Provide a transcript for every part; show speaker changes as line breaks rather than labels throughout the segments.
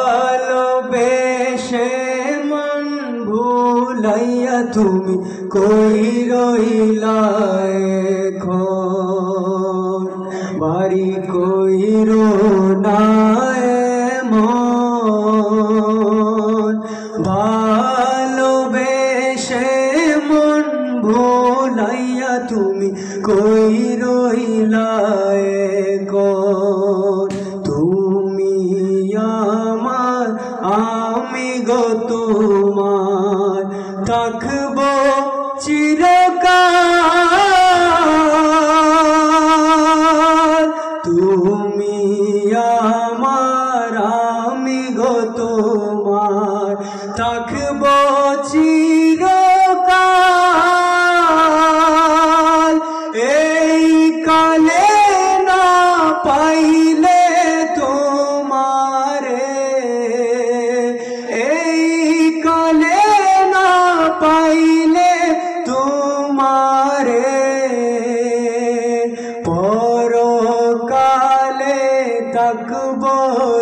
ভালোবেসে মন ভুলাইয়া তুমি কই রইলা এখন, বাড়ি কইরো না এমন। ভালোবেসে মন ভুলাইয়া তুমি কই রইলা এখন, তুমি আমার আমি গো তোমার থাকবো চিরকাল। তুমি আমার আমি গো তোমার থাকবো চিরকাল। এই কালে না পাইলে তোমারে, এই কালে না পাইলে তোমারে, পরকালে থাকবো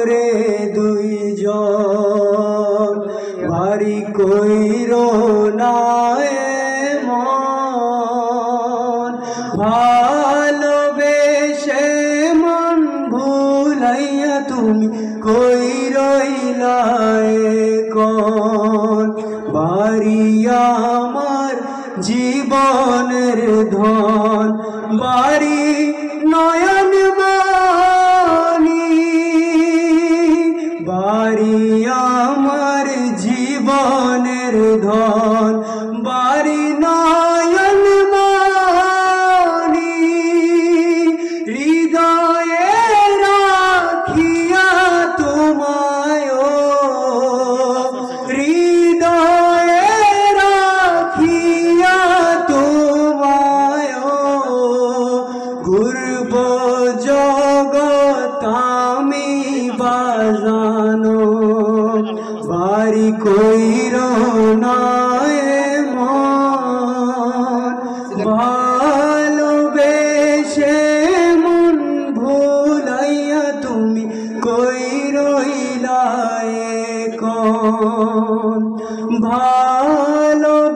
রে দুইজন, বাড়ি কইরো না এমন। ভালোবেসে মন ভুলাইয়া তুমি কই রইলা এখন, বাড়ি আমার জীবনের ধন, বাড়ি নয়ন মনি, বাড়ি আমার জীবনের ধন, বাড়ি নয়ন মনি। হৃদয়ে রাখিয়া তোমায়, হৃদয়ে রাখিয়া তোমায়, ঘুরব জগৎ আমি বাজানো, বাড়ি কইরো না এমন। ভালোবেসে মন ভুলাইয়া তুমি কই রইলা এখন, ভালোবেসে